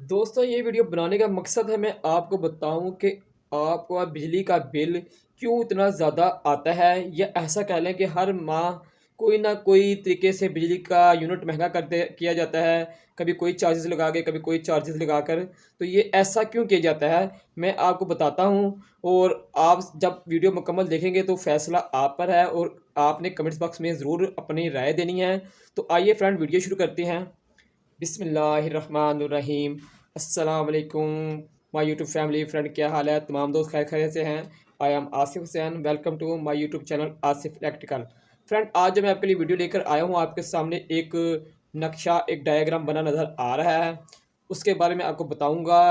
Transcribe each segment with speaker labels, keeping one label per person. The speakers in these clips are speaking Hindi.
Speaker 1: दोस्तों ये वीडियो बनाने का मकसद है मैं आपको बताऊं कि आपको बिजली का बिल क्यों इतना ज़्यादा आता है या ऐसा कह लें कि हर माह कोई ना कोई तरीके से बिजली का यूनिट महंगा कर दे किया जाता है। कभी कोई चार्जेस लगा के कभी कोई चार्जेस लगा कर तो ये ऐसा क्यों किया जाता है मैं आपको बताता हूं। और आप जब वीडियो मुकम्मल देखेंगे तो फैसला आप पर है और आपने कमेंट्स बॉक्स में ज़रूर अपनी राय देनी है। तो आइए फ्रेंड वीडियो शुरू करते हैं। बिस्मिल्लाहिर्रहमानिर्रहीम। अस्सलाम वालेकुम माय यूट्यूब फैमिली फ्रेंड, क्या हाल है? तमाम दोस्त खैर खैरियत से हैं। I am Asif Hussain, welcome to my YouTube channel Asif electrical. Friend आज जो मैं आपके लिए वीडियो लेकर आया हूँ आपके सामने एक नक्शा एक डायग्राम बना नज़र आ रहा है, उसके बारे में आपको बताऊंगा।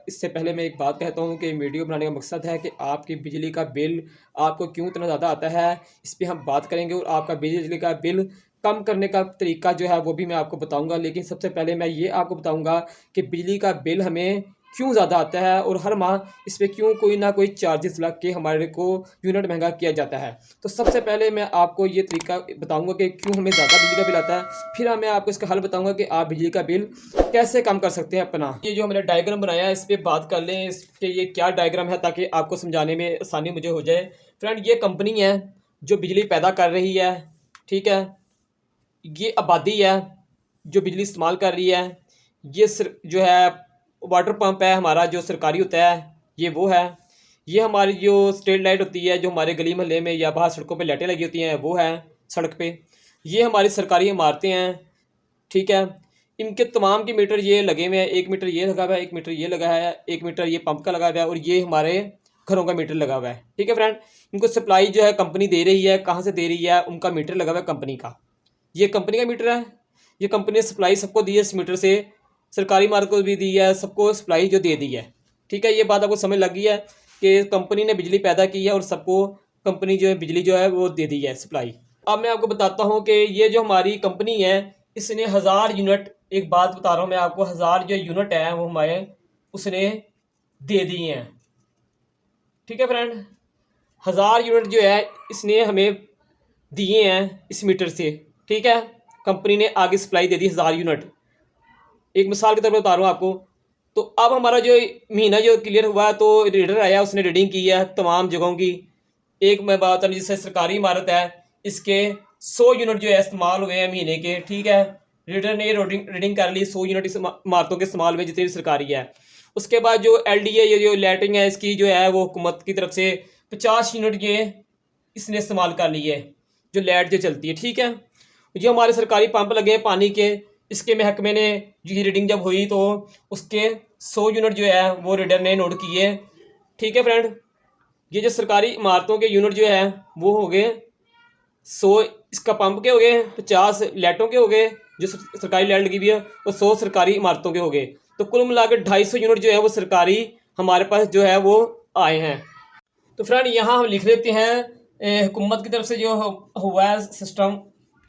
Speaker 1: इससे पहले मैं एक बात कहता हूं कि वीडियो बनाने का मकसद है कि आपकी बिजली का बिल आपको क्यों इतना ज़्यादा आता है इस पर हम बात करेंगे और आपका बिजली का बिल कम करने का तरीका जो है वो भी मैं आपको बताऊंगा। लेकिन सबसे पहले मैं ये आपको बताऊंगा कि बिजली का बिल हमें क्यों ज़्यादा आता है और हर माह इस पर क्यों कोई ना कोई चार्जेस लग के हमारे को यूनिट महंगा किया जाता है। तो सबसे पहले मैं आपको ये तरीका बताऊंगा कि क्यों हमें ज़्यादा बिजली का बिल आता है, फिर मैं आपको इसका हल बताऊंगा कि आप बिजली का बिल कैसे कम कर सकते हैं अपना। ये जो मैंने डायग्राम बनाया है इस पर बात कर लें इसके ये क्या डायग्राम है ताकि आपको समझाने में आसानी मुझे हो जाए। फ्रेंड ये कंपनी है जो बिजली पैदा कर रही है, ठीक है। ये आबादी है जो बिजली इस्तेमाल कर रही है। ये जो है वाटर पंप है हमारा जो सरकारी होता है, ये वो है। ये हमारी जो स्ट्रीट लाइट होती है जो हमारे गली मोहल्ले में या बाहर सड़कों पे लाइटें लगी होती हैं वो है सड़क पे। ये हमारी सरकारी इमारतें हैं, ठीक है। इनके तमाम के मीटर ये लगे हुए हैं, एक मीटर ये लगा हुआ है, एक मीटर ये लगा है, एक मीटर ये पंप का लगा हुआ है और ये हमारे घरों का मीटर लगा हुआ है, ठीक है फ्रेंड। इनको सप्लाई जो है कंपनी दे रही है, कहाँ से दे रही है? उनका मीटर लगा हुआ है कंपनी का, ये कंपनी का मीटर है। ये कंपनी ने सप्लाई सबको दी है इस मीटर से, सरकारी मार्ग को भी दी है, सबको सप्लाई जो दे दी है, ठीक है। ये बात आपको समझ लग गई है कि कंपनी ने बिजली पैदा की है और सबको कंपनी जो है बिजली जो है वो दे दी है सप्लाई। अब मैं आपको बताता हूँ कि ये जो हमारी कंपनी है इसने 1000 यूनिट, एक बात बता रहा हूँ मैं आपको, 1000 जो यूनिट है वो हमारे उसने दे दिए हैं, ठीक है फ्रेंड। 1000 यूनिट जो है इसने हमें दिए हैं इस मीटर से, ठीक है। कंपनी ने आगे सप्लाई दे दी 1000 यूनिट, एक मिसाल के तौर पर बता रहा हूँ आपको। तो अब हमारा जो महीना जो क्लियर हुआ तो रीडर आया, उसने रीडिंग की है तमाम जगहों की। एक मैं बात करूँ जैसे सरकारी इमारत है, इसके 100 यूनिट जो है इस्तेमाल हुए हैं महीने के, ठीक है। रीडर ने रीडिंग कर ली 100 यूनिट इस इमारतों के इस्तेमाल में जितनी भी सरकारी है। उसके बाद जो LDA ये जो लाइटिंग है इसकी जो है वो हुकूमत की तरफ से 50 यूनिट ये इसने इस्तेमाल कर ली है जो लाइट जो चलती है, ठीक है। जो हमारे सरकारी पंप लगे हैं पानी के, इसके महकमे ने जो रीडिंग जब हुई तो उसके 100 यूनिट जो है वो रीडर ने नोट किए, ठीक है फ्रेंड। ये जो सरकारी इमारतों के यूनिट जो है वो हो गए 100 इसका पंप के हो गए, 50 लाइटों के हो गए जो सरकारी लाइट लगी हुई है और 100 सरकारी इमारतों के हो गए। तो कुल मिलाकर 250 यूनिट जो है वो सरकारी हमारे पास जो है वो आए हैं। तो फ्रेंड यहाँ हम लिख लेते हैं हुकूमत की तरफ से जो हुआ है सिस्टम,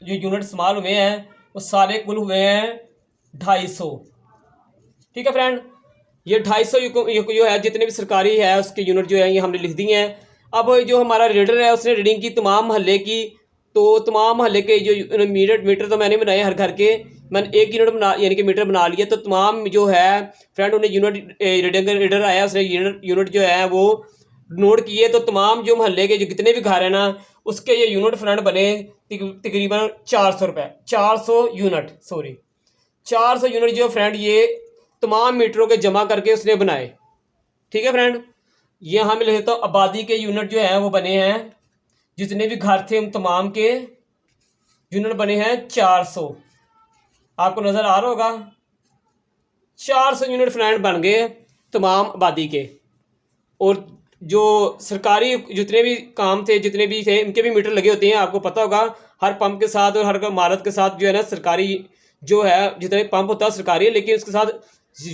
Speaker 1: जो यूनिट इस्तेमाल हुए हैं वो सारे कुल हुए हैं 250, ठीक है फ्रेंड। ये 250 जो है जितने भी सरकारी है उसके यूनिट जो है ये हमने लिख दिए हैं। अब जो हमारा रीडर है उसने रीडिंग की तमाम मोहल्ले की, तो तमाम मोहल्ले के जो मीटर तो मैंने बनाए हर घर के, मैंने एक यूनिट बना यानी कि मीटर बना लिया। तो तमाम जो है फ्रेंड उन्हें यूनिट रीडर आया उसने यूनिट जो है वो नोट किए। तो तमाम जो मोहल्ले के जो कितने भी घर हैं ना उसके ये यूनिट फ्रेंड बने तकरीबन 400 रुपये, 400 यूनिट, सॉरी 400 यूनिट जो फ्रेंड ये तमाम मीटरों के जमा करके उसने बनाए, ठीक है फ्रेंड। ये हम लिख देता हूँ आबादी के यूनिट जो है वो बने हैं, जितने भी घर थे उन तमाम के यूनिट बने हैं 400। आपको नज़र आ रहा होगा 400 यूनिट फ्रेंड बन गए तमाम आबादी के। और जो सरकारी जितने भी काम थे जितने भी थे इनके भी मीटर लगे होते हैं, आपको पता होगा हर पंप के साथ और हर इमारत के साथ जो है ना सरकारी जो है जितने पंप होता है सरकारी है, लेकिन उसके साथ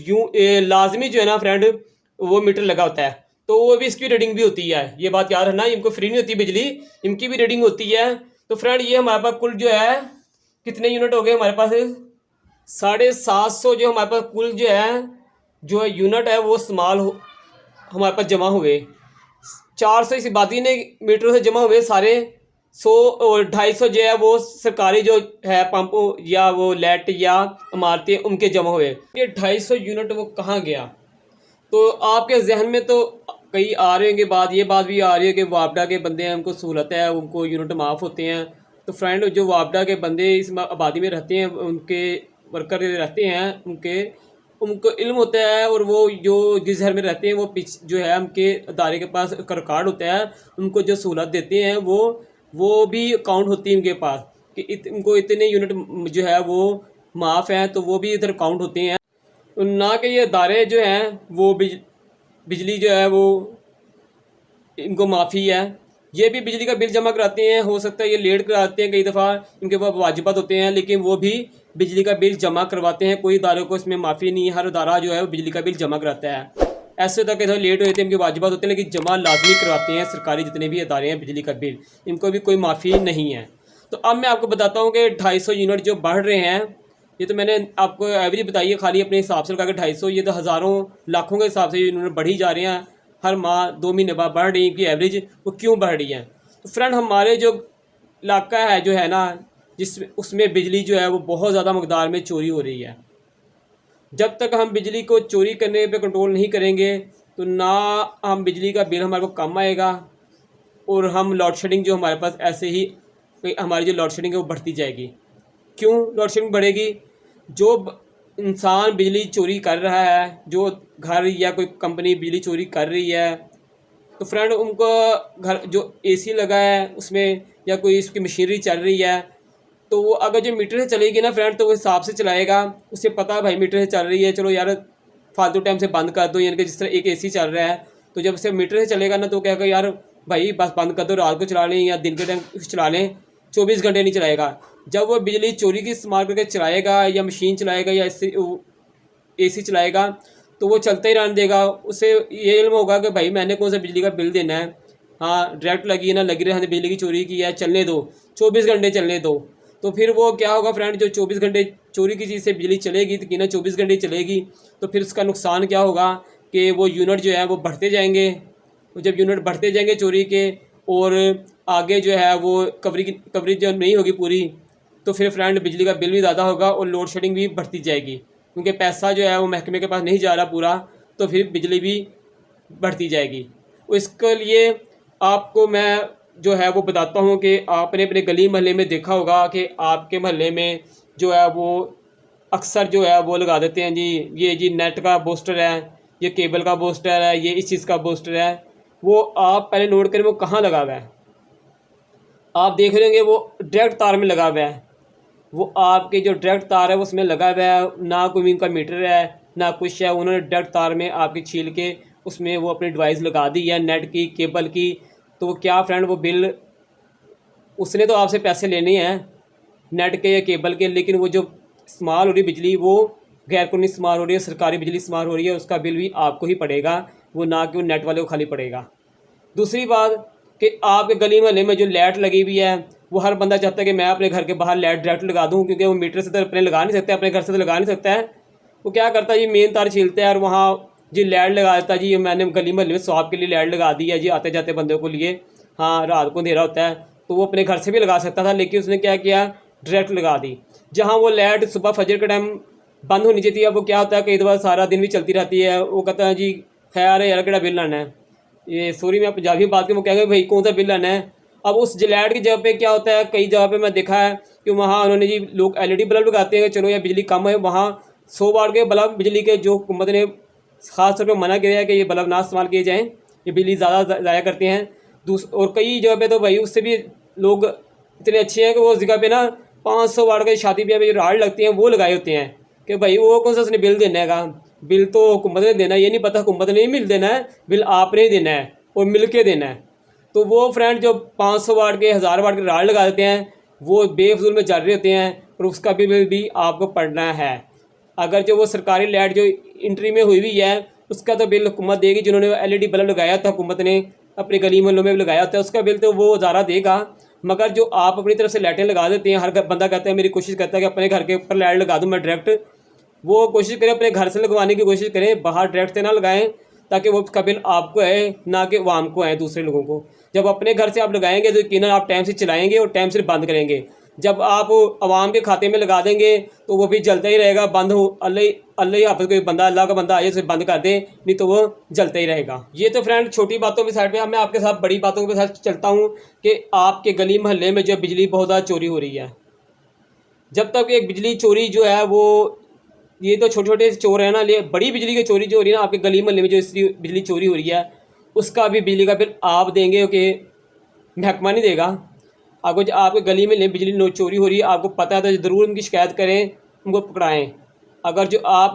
Speaker 1: यूँ लाजमी जो है ना फ्रेंड वो मीटर लगा होता है। तो वो भी इसकी रीडिंग भी होती है, ये बात याद रखना, इनको फ्री नहीं होती बिजली, इनकी भी रीडिंग होती है। तो फ्रेंड ये हमारे पास कुल जो है कितने यूनिट हो गए हमारे पास 750 जो हमारे पास कुल जो है यूनिट है वो इस्तेमाल हमारे पास जमा हुए। 400 इस आबादी ने मीटरों से जमा हुए सारे 250 जो है वो सरकारी जो है पंप या वो लाइट या इमारतें उनके जमा हुए। ये 250 यूनिट वो कहाँ गया? तो आपके जहन में तो कई आ रहे होंगे, ये बात भी आ रही है कि वापडा के बंदे हैं, उनको सहूलत है, उनको यूनिट माफ़ होते हैं। तो फ्रेंड, जो वापडा के बंदे इस आबादी में रहते हैं, उनके वर्कर रहते हैं, उनको इल्म होता है, और वो जो जिस घर में रहते हैं वो जो है उनके अदारे के पास रिकॉर्ड होता है, उनको जो सहूलत देते हैं वो भी अकाउंट होती है उनके पास कि उनको इतने यूनिट जो है वो माफ़ हैं, तो वो भी इधर काउंट होते हैं। ना कि ये अदारे जो हैं वो बिजली जो है वो इनको माफ़ी है, ये भी बिजली का बिल जमा कराते हैं। हो सकता है ये लेट कराते हैं, कई दफ़ा इनके पास वाजिबात होते हैं, लेकिन वो भी बिजली का बिल जमा करवाते हैं। कोई इदारों को इसमें माफ़ी नहीं है, हर इदारा जो है वो बिजली का बिल जमा कराता है। ऐसे तक थोड़ा लेट होते हैं, इनकी वाजिबात होते हैं, लेकिन जमा लाजमी करवाते हैं सरकारी जितने भी इदारे हैं बिजली का बिल, इनको भी कोई माफ़ी नहीं है। तो अब मैं आपको बताता हूँ कि 250 यूनिट जो बढ़ रहे हैं, ये तो मैंने आपको एवरेज बताई है, खाली अपने हिसाब से लगा के 250, ये तो हज़ारों लाखों के हिसाब से यूनिट बढ़ी जा रहे हैं, हर माह 2 महीने बाद बढ़ रही है कि एवरेज वो क्यों बढ़ रही है। तो फ्रेंड, हमारे जो इलाका है जो है ना, उसमें बिजली जो है वो बहुत ज़्यादा मकदार में चोरी हो रही है। जब तक हम बिजली को चोरी करने पे कंट्रोल नहीं करेंगे तो ना हम बिजली का बिल हमारे को कम आएगा, और हम लोड शेडिंग जो हमारे पास ऐसे ही हमारी जो लोड शेडिंग है वो बढ़ती जाएगी। क्यों लोड शेडिंग बढ़ेगी? जो इंसान बिजली चोरी कर रहा है, जो घर या कोई कंपनी बिजली चोरी कर रही है, तो फ्रेंड उनको घर जो एसी लगा है उसमें या कोई इसकी मशीनरी चल रही है, तो वो अगर जो मीटर से चलेगी ना फ्रेंड, तो वो हिसाब से चलाएगा। उसे पता है भाई मीटर से चल रही है, चलो यार फालतू टाइम से बंद कर दो। यानी कि जिस तरह एक एसी चल रहा है, तो जब उसे मीटर से चलेगा ना, तो कहेगा यार भाई बस बंद कर दो, रात को चला लें या दिन के टाइम चला लें, 24 घंटे नहीं चलाएगा। जब वो बिजली चोरी की इस्तेमाल करके चलाएगा या मशीन चलाएगा या एसी चलाएगा, तो वो चलता ही रहने देगा। उसे ये इल्म होगा कि भाई मैंने कौन सा बिजली का बिल देना है, हाँ डायरेक्ट लगी है ना लगी रहे, बिजली की चोरी की है, चलने दो, 24 घंटे चलने दो। तो फिर वो क्या होगा फ्रेंड, जो 24 घंटे चोरी की चीज़ से बिजली चलेगी, तो ना 24 घंटे चलेगी, तो फिर उसका नुकसान क्या होगा कि वो यूनिट जो है वो बढ़ते जाएंगे। जब यूनिट बढ़ते जाएंगे चोरी के, और आगे जो है वो कवरेज जो नहीं होगी पूरी, तो फिर फ्रेंड बिजली का बिल भी ज़्यादा होगा और लोड शेडिंग भी बढ़ती जाएगी, क्योंकि पैसा जो है वो महकमे के पास नहीं जा रहा पूरा, तो फिर बिजली भी बढ़ती जाएगी। इसके लिए आपको मैं जो है वो बताता हूँ कि आपने अपने गली मोहल्ले में देखा होगा कि आपके मोहल्ले में जो है वो अक्सर जो है वो लगा देते हैं जी, ये जी नेट का बूस्टर है, ये केबल का बूस्टर है, ये इस चीज़ का बूस्टर है। वो आप पहले नोट करें वो कहाँ लगा हुआ है। आप देख लेंगे वो डायरेक्ट तार में लगा हुआ है, वो आपके जो डायरेक्ट तार है उसमें लगा हुआ है, ना कोई उनका मीटर है ना कुछ है। उन्होंने डायरेक्ट तार में आपकी छील के उसमें वो अपनी डिवाइस लगा दी है नेट की, केबल की। तो वो क्या फ्रेंड, वो बिल उसने तो आपसे पैसे लेने हैं नेट के या केबल के, लेकिन वो जो इस्तेमाल हो रही बिजली वो गैर कानूनी इस्तेमाल हो रही है, सरकारी बिजली इस्तेमाल हो रही है, उसका बिल भी आपको ही पड़ेगा, वो ना कि वो नेट वाले को खाली पड़ेगा। दूसरी बात कि आपके गली मोहल्ले में जो लाइट लगी हुई है, वो हर बंदा चाहता है कि मैं अपने घर के बाहर लाइट डायरेक्ट लगा दूं, क्योंकि वो मीटर से तो अपने लगा नहीं सकता, अपने घर से तो लगा नहीं सकता है। वो क्या करता है जी, मेन तार छीलता है और वहाँ जी लाइट लगा देता है जी, मैंने गली मोहल्ले में स्वाब के लिए लाइट लगा दी है जी, आते जाते बंदों को लिए। हाँ, रात को अंधेरा होता है तो वो अपने घर से भी लगा सकता था, लेकिन उसने क्या किया, डायरेक्ट लगा दी। जहाँ वो लाइट सुबह फजर के टाइम बंद होनी चाहिए, अब वो क्या होता है कई दफ़ा सारा दिन भी चलती रहती है। वो कहता है जी खैर है यार केड़ा बिल आना है, ये सॉरी मैं पंजाबी में बात करूँ, वो कहेंगे भाई कौन सा बिल आना है। अब उस लाइट की जगह पे क्या होता है, कई जगह पे मैं देखा है कि वहाँ उन्होंने जी लोग LED बल्ब लगाते हैं, चलो या बिजली कम है, वहाँ 100 वाट के बल्ब बिजली के जो हुकूमत ने ख़ास तौर पर मना किया है कि ये बल्ब ना इस्तेमाल किए जाएँ, ये बिजली ज़्यादा ज़ाया करते हैं। और कई जगह पे तो भाई उससे भी लोग इतने अच्छे हैं कि वो उस जगह पे ना 500 वाट के शादी ब्याह में जो राड लगती हैं वो लगाए होते हैं कि भाई वो कौन सा उसने बिल देना है, बिल तो हुकूमत ने देना है, ये नहीं पता हुकूमत ने बिल देना है, बिल आपने ही देना है और मिल के देना है। तो वो फ्रेंड जो 500 वाट के 1000 वाट के राड लगा देते हैं वो बेफजूल में चल रहे होते हैं, और उसका बिल भी आपको पड़ना है। अगर जो वो सरकारी लाइट जो इंट्री में हुई हुई है उसका तो बिल हुकूमत देगी, जिन्होंने LED बल्ब लगाया था हुकूमत ने अपने गली मोहल्लों में लगाया होता है, उसका बिल तो वो ज़्यादा देगा। मगर जो आप अपनी तरफ से लाइटें लगा देते हैं, हर बंदा कहता है मेरी कोशिश करता है कि अपने घर के ऊपर लाइट लगा दूँ मैं डायरेक्ट, वो कोशिश करें अपने घर से लगवाने की कोशिश करें, बाहर डायरेक्ट से ना लगाएं, ताकि वो उसका बिल आपको आए ना कि वाम को आए दूसरे लोगों को। जब अपने घर से आप लगाएंगे तो यकीनन आप टाइम से चलाएंगे और टाइम से बंद करेंगे। जब आप आवाम के खाते में लगा देंगे तो वो भी जलता ही रहेगा, बंद हो अल्लाह ही हाफ़िज़, कोई बंदा अल्लाह का बंदा आए उसे बंद कर दे, नहीं तो वो जलता ही रहेगा। ये तो फ्रेंड छोटी बातों के साइड पे, अब मैं आपके साथ बड़ी बातों के साथ चलता हूँ कि आपके गली मोहल्ले में जो बिजली बहुत ज़्यादा चोरी हो रही है। जब तक एक बिजली चोरी जो है वो, ये तो छोटे छोटे चोर हैं ना, ले बड़ी बिजली की चोरी जो हो रही है ना आपके गली मोहल्ले में, जो इसकी बिजली चोरी हो रही है उसका भी बिजली का बिल आप देंगे कि महकमा नहीं देगा। आपको आपके गली में बिजली चोरी हो रही है, आपको पता है तो ज़रूर उनकी शिकायत करें, उनको पकड़ाएं। अगर जो आप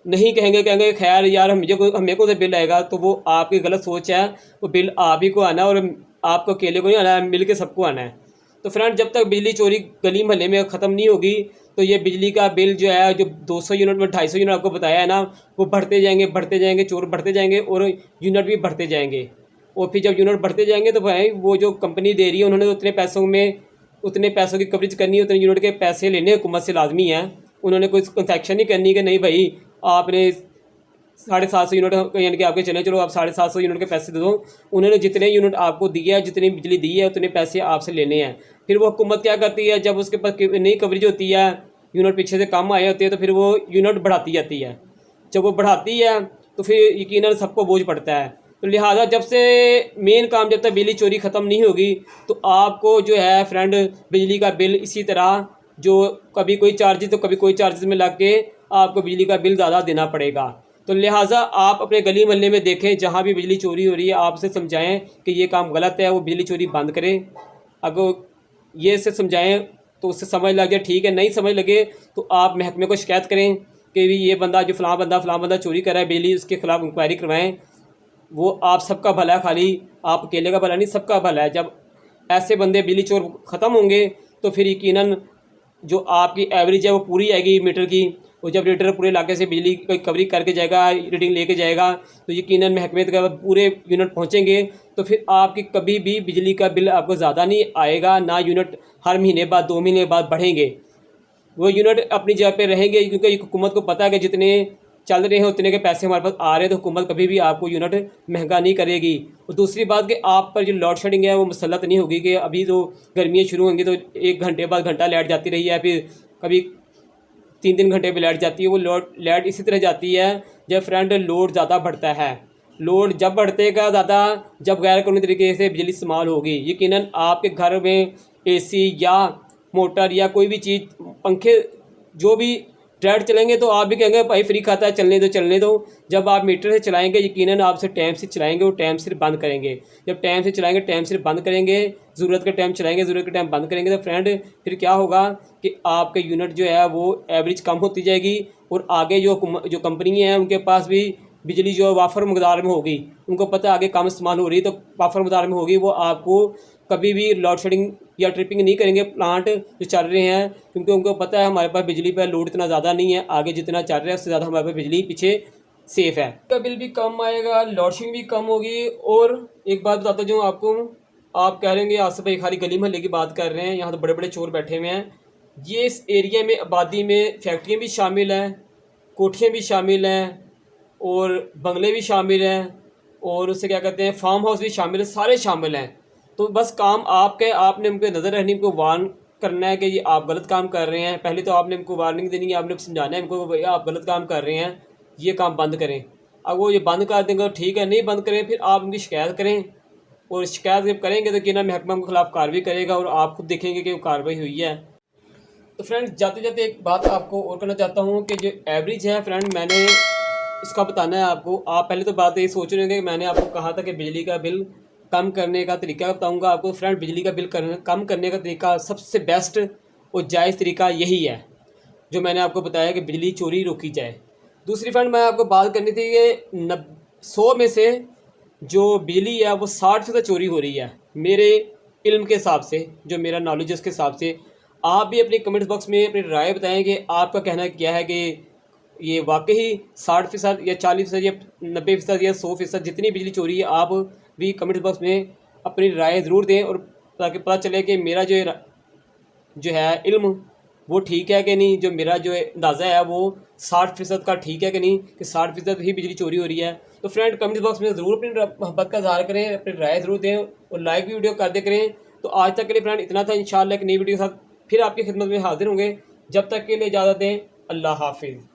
Speaker 1: नहीं कहेंगे खैर यार हमें को तो बिल आएगा, तो वो आपकी गलत सोच है। वो बिल आप ही को आना है और आपको अकेले को नहीं आना है, मिल के सबको आना है। तो फ्रेंड जब तक बिजली चोरी गली मोहल्ले में ख़त्म नहीं होगी तो ये बिजली का बिल जो है, जो 200 यूनिट में 250 यूनिट आपको बताया है ना, वो बढ़ते जाएंगे, चोर बढ़ते जाएंगे और यूनिट भी बढ़ते जाएंगे। और फिर जब यूनिट बढ़ते जाएंगे तो भाई वो जो कंपनी दे रही है उन्होंने उतने पैसों की कवरेज करनी है, उतने यूनिट के पैसे लेने हुकूमत से लाजमी है। उन्होंने कोई कंसेक्शन नहीं करनी कि नहीं भाई आपने 750 यूनिट यानी कि आपके चले, चलो आप 750 यूनिट के पैसे दे दो। उन्होंने जितने यूनिट आपको दिया है, जितनी बिजली दी है, उतने पैसे आपसे लेने हैं। फिर वो हुकूमत क्या करती है, जब उसके पास नई कवरेज होती है, यूनिट पीछे से कम आए होते हैं, तो फिर वो यूनिट बढ़ाती जाती है। जब वो बढ़ाती है तो फिर यकीनन सबको बोझ पड़ता है। तो लिहाजा जब से मेन काम, जब तक बिजली चोरी ख़त्म नहीं होगी तो आपको जो है फ्रेंड बिजली का बिल इसी तरह, जो कभी कोई चार्जेस तो कभी कोई चार्जेस में लग के आपको बिजली का बिल ज़्यादा देना पड़ेगा। तो लिहाजा आप अपने गली मोहल्ले में देखें, जहाँ भी बिजली चोरी हो रही है आपसे समझाएं कि ये काम गलत है, वो बिजली चोरी बंद करें। अगर ये से समझाएं तो उससे समझ लग जाए ठीक है, नहीं समझ लगे तो आप महकमे को शिकायत करें कि भी ये बंदा जो फ़लाँ बंदा चोरी कर रहा है बिजली, उसके ख़िलाफ़ इंक्वायरी करवाएं। वो आप सबका भला है, खाली आप अकेले का भला नहीं, सबका भला है। जब ऐसे बंदे बिजली चोर ख़त्म होंगे तो फिर यकीनन जो आपकी एवरेज है वो पूरी आएगी मीटर की। और जब रीडर पूरे इलाके से बिजली की कवरी करके जाएगा, रीडिंग लेके जाएगा, तो यकीनन महकमे तक पूरे यूनिट पहुंचेंगे। तो फिर आपकी कभी भी बिजली का बिल आपको ज़्यादा नहीं आएगा, ना यूनिट हर महीने बाद 2 महीने बाद बढ़ेंगे। वो यूनिट अपनी जगह पे रहेंगे, क्योंकि हुकूमत को पता है कि जितने चल रहे हैं उतने के पैसे हमारे पास आ रहे हैं, तो हुकूमत कभी भी आपको यूनिट महंगा नहीं करेगी। और दूसरी बात कि आप पर जो लोड शेडिंग है वो मुसल्लत नहीं होगी कि अभी तो गर्मियाँ शुरू होंगी तो 1 घंटे बाद घंटा लाइट जाती रही है, फिर कभी 3-3 घंटे पर लाइट जाती है। वो लाइट इसी तरह जाती है जब फ्रेंड लोड ज़्यादा बढ़ता है। लोड जब बढ़तेगा ज़्यादा, जब गैर कानूनी तरीके से बिजली इस्तेमाल होगी, यकीनन आपके घर में AC या मोटर या कोई भी चीज़, पंखे जो भी डायरेक्ट चलेंगे तो आप भी कहेंगे भाई फ्री खाता है, चलने दो। जब आप मीटर से चलाएंगे यकीनन आपसे टाइम से चलाएंगे और टाइम से बंद करेंगे। जब टाइम से चलाएंगे टाइम से बंद करेंगे, ज़रूरत के टाइम चलाएंगे, ज़रूरत के टाइम बंद करेंगे, तो फ्रेंड फिर क्या होगा कि आपके यूनिट जो है वो एवरेज कम होती जाएगी। और आगे जो कंपनी है उनके पास भी बिजली जो वाफर मकदार में होगी, उनको पता है आगे कम इस्तेमाल हो रही है, तो वाफर मकदार में होगी, वो आपको कभी भी लोड शेडिंग या ट्रिपिंग नहीं करेंगे प्लांट जो चल रहे हैं, क्योंकि उनको पता है हमारे पास बिजली पर लोड इतना ज़्यादा नहीं है, आगे जितना चल रहा है उससे ज़्यादा हमारे पास बिजली पीछे सेफ है। का बिल भी कम आएगा, लोड शेडिंग भी कम होगी। और एक बात बताता हूँ आपको, आप कह रहे हैं आसिफ भाई खाली गली मोहल्ले की बात कर रहे हैं, यहाँ तो बड़े बड़े चोर बैठे हुए हैं। ये इस एरिया में आबादी में फैक्ट्रियाँ भी शामिल हैं, कोठियाँ भी शामिल हैं और बंगले भी शामिल हैं, और उससे क्या कहते हैं फार्म हाउस भी शामिल है, सारे शामिल हैं। तो बस काम आपके, आपने उनके नज़र रखनी, उनको वार्न करना है कि ये आप गलत काम कर रहे हैं। पहले तो आपने उनको वार्निंग देनी है, आपने समझाना है उनको भैया आप गलत काम कर रहे हैं, ये काम बंद करें। अब वो ये बंद कर देंगे ठीक है, नहीं बंद करें फिर आप उनकी शिकायत करें। और शिकायत जब करेंगे तो कि ना महकमा के खिलाफ कार्रवाई करेगा और आप खुद देखेंगे कि वो कार्रवाई हुई है। तो फ्रेंड जाते जाते एक बात आपको और करना चाहता हूँ कि जो एवरेज है फ्रेंड, मैंने इसका बताना है आपको। आप पहले तो बात ये सोच रहे होंगे कि मैंने आपको कहा था कि बिजली का बिल कम करने का तरीका बताऊंगा आपको। फ्रेंड बिजली का बिल कम करने का तरीका सबसे बेस्ट और जायज़ तरीका यही है जो मैंने आपको बताया कि बिजली चोरी रोकी जाए। दूसरी फ्रेंड मैं आपको बात करनी थी कि 100 में से जो बिजली है वो 60% चोरी हो रही है मेरे इल्म के हिसाब से, जो मेरा नॉलेज है उसके हिसाब से। आप भी अपने कमेंट्स बॉक्स में अपनी राय बताएं कि आपका कहना क्या है कि ये वाकई 60% या 40% या 90% या 100% जितनी बिजली चोरी है, आप भी कमेंट बॉक्स में अपनी राय ज़रूर दें, और ताकि पता चले कि मेरा जो है इल्म वो ठीक है कि नहीं, जो मेरा जो अंदाज़ा है वो 60% का ठीक है कि नहीं, कि 60% ही बिजली चोरी हो रही है। तो फ्रेंड कमेंट बॉक्स में ज़रूर अपनी मोहब्बत का इज़हार करें, अपनी राय ज़रूर दें और लाइक भी वीडियो कर दे करें। तो आज तक के लिए फ्रेंड इतना था। इंशाल्लाह एक नई वीडियो के साथ फिर आपकी खिदमत में हाजिर होंगे। जब तक के लिए इजाज़त दें। अल्लाह हाफिज़।